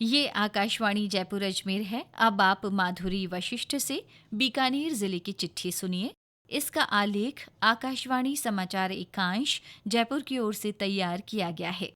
ये आकाशवाणी जयपुर अजमेर है। अब आप माधुरी वशिष्ठ से बीकानेर जिले की चिट्ठी सुनिए। इसका आलेख आकाशवाणी समाचार एकांश जयपुर की ओर से तैयार किया गया है।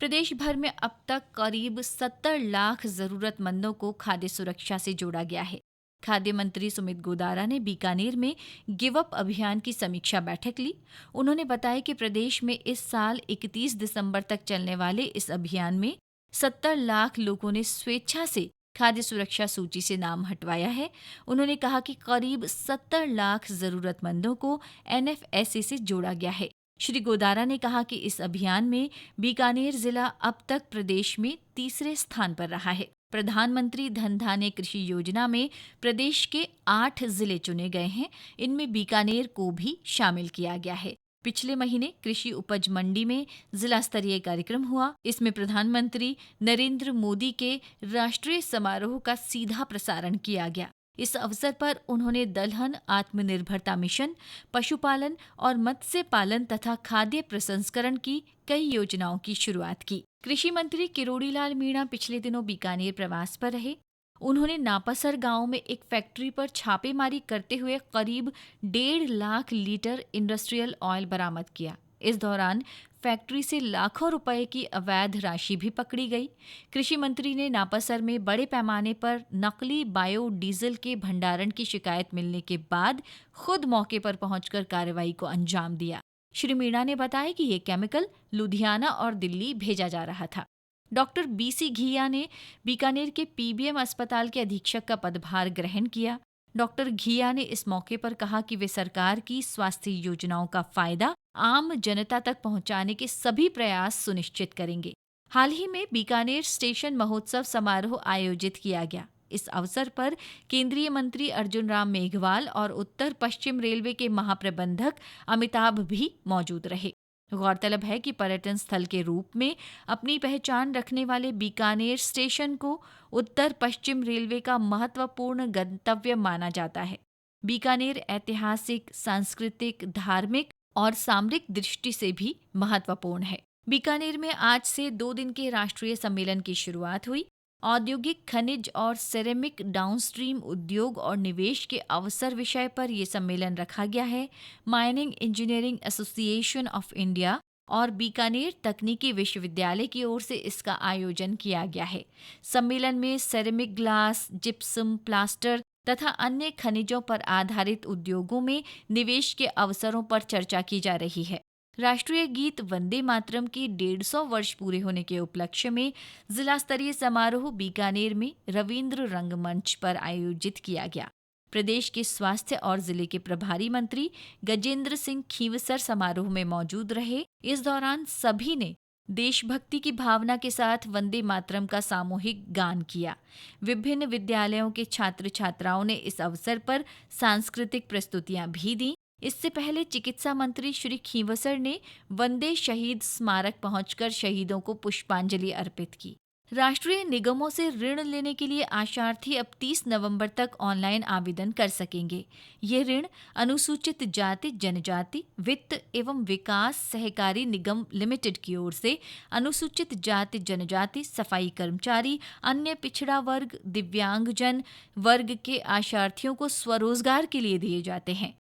प्रदेश भर में अब तक करीब 70 लाख जरूरतमंदों को खाद्य सुरक्षा से जोड़ा गया है। खाद्य मंत्री सुमित गोदारा ने बीकानेर में गिव अप अभियान की समीक्षा बैठक ली। उन्होंने बताया कि प्रदेश में इस साल 31 दिसंबर तक चलने वाले इस अभियान में 70 लाख लोगों ने स्वेच्छा से खाद्य सुरक्षा सूची से नाम हटवाया है। उन्होंने कहा कि करीब 70 लाख जरूरतमंदों को एनएफएसए से जोड़ा गया है। श्री गोदारा ने कहा कि इस अभियान में बीकानेर जिला अब तक प्रदेश में तीसरे स्थान पर रहा है। प्रधानमंत्री धन धान्य कृषि योजना में प्रदेश के 8 जिले चुने गए हैं। इनमें बीकानेर को भी शामिल किया गया है। पिछले महीने कृषि उपज मंडी में जिला स्तरीय कार्यक्रम हुआ। इसमें प्रधानमंत्री नरेंद्र मोदी के राष्ट्रीय समारोह का सीधा प्रसारण किया गया। इस अवसर पर उन्होंने दलहन आत्मनिर्भरता मिशन, पशुपालन और मत्स्य पालन तथा खाद्य प्रसंस्करण की कई योजनाओं की शुरुआत की। कृषि मंत्री किरोड़ी लाल मीणा पिछले दिनों बीकानेर प्रवास पर रहे। उन्होंने नापासर गांव में एक फैक्ट्री पर छापेमारी करते हुए करीब 1.5 लाख लीटर इंडस्ट्रियल ऑयल बरामद किया। इस दौरान फैक्ट्री से लाखों रुपए की अवैध राशि भी पकड़ी गई। कृषि मंत्री ने नापासर में बड़े पैमाने पर नकली बायोडीजल के भंडारण की शिकायत मिलने के बाद खुद मौके पर पहुंचकर कार्रवाई को अंजाम दिया। श्री मीणा ने बताया कि ये केमिकल लुधियाना और दिल्ली भेजा जा रहा था। डॉक्टर बीसी घिया ने बीकानेर के पीबीएम अस्पताल के अधीक्षक का पदभार ग्रहण किया। डॉक्टर घिया ने इस मौके पर कहा कि वे सरकार की स्वास्थ्य योजनाओं का फायदा आम जनता तक पहुंचाने के सभी प्रयास सुनिश्चित करेंगे। हाल ही में बीकानेर स्टेशन महोत्सव समारोह आयोजित किया गया। इस अवसर पर केंद्रीय मंत्री अर्जुन राम मेघवाल और उत्तर पश्चिम रेलवे के महाप्रबंधक अमिताभ भी मौजूद रहे। गौरतलब है कि पर्यटन स्थल के रूप में अपनी पहचान रखने वाले बीकानेर स्टेशन को उत्तर पश्चिम रेलवे का महत्वपूर्ण गंतव्य माना जाता है। बीकानेर ऐतिहासिक, सांस्कृतिक, धार्मिक और सामरिक दृष्टि से भी महत्वपूर्ण है। बीकानेर में आज से 2 दिन के राष्ट्रीय सम्मेलन की शुरुआत हुई। औद्योगिक, खनिज और सेरेमिक डाउनस्ट्रीम उद्योग और निवेश के अवसर विषय पर यह सम्मेलन रखा गया है। Mining engineering association of India और बीकानेर तकनीकी विश्वविद्यालय की ओर से इसका आयोजन किया गया है। सम्मेलन में सेरेमिक ग्लास, जिप्सम, प्लास्टर तथा अन्य खनिजों पर आधारित उद्योगों में निवेश के अवसरों पर चर्चा की जा रही है। राष्ट्रीय गीत वंदे मातरम की 150 वर्ष पूरे होने के उपलक्ष्य में जिला स्तरीय समारोह बीकानेर में रविंद्र रंगमंच पर आयोजित किया गया। प्रदेश के स्वास्थ्य और जिले के प्रभारी मंत्री गजेंद्र सिंह खींवसर समारोह में मौजूद रहे। इस दौरान सभी ने देशभक्ति की भावना के साथ वंदे मातरम का सामूहिक गान किया। विभिन्न विद्यालयों के छात्र छात्राओं ने इस अवसर पर सांस्कृतिक प्रस्तुतियां भी दी। इससे पहले चिकित्सा मंत्री श्री खींवसर ने वंदे शहीद स्मारक पहुंचकर शहीदों को पुष्पांजलि अर्पित की। राष्ट्रीय निगमों से ऋण लेने के लिए आशार्थी अब 30 नवंबर तक ऑनलाइन आवेदन कर सकेंगे। ये ऋण अनुसूचित जाति जनजाति वित्त एवं विकास सहकारी निगम लिमिटेड की ओर से अनुसूचित जाति जनजाति, सफाई कर्मचारी, अन्य पिछड़ा वर्ग, दिव्यांगजन वर्ग के आशार्थियों को स्वरोजगार के लिए दिए जाते हैं।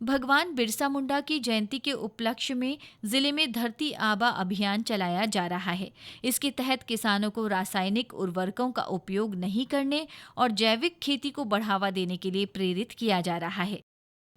भगवान बिरसा मुंडा की जयंती के उपलक्ष्य में जिले में धरती आबा अभियान चलाया जा रहा है। इसके तहत किसानों को रासायनिक उर्वरकों का उपयोग नहीं करने और जैविक खेती को बढ़ावा देने के लिए प्रेरित किया जा रहा है।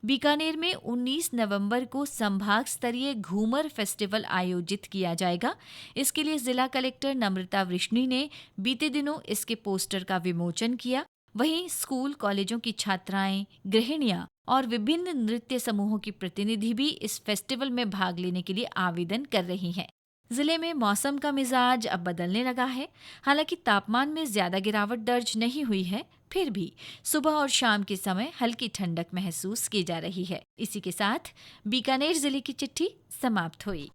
बीकानेर में 19 नवंबर को संभाग स्तरीय घूमर फेस्टिवल आयोजित किया जाएगा। इसके लिए जिला कलेक्टर नम्रता वृष्णि ने बीते दिनों इसके पोस्टर का विमोचन किया। वहीं स्कूल कॉलेजों की छात्राएं, गृहिणियां और विभिन्न नृत्य समूहों की प्रतिनिधि भी इस फेस्टिवल में भाग लेने के लिए आवेदन कर रही हैं। जिले में मौसम का मिजाज अब बदलने लगा है। हालांकि तापमान में ज्यादा गिरावट दर्ज नहीं हुई है, फिर भी सुबह और शाम के समय हल्की ठंडक महसूस की जा रही है। इसी के साथ बीकानेर जिले की चिट्ठी समाप्त हुई।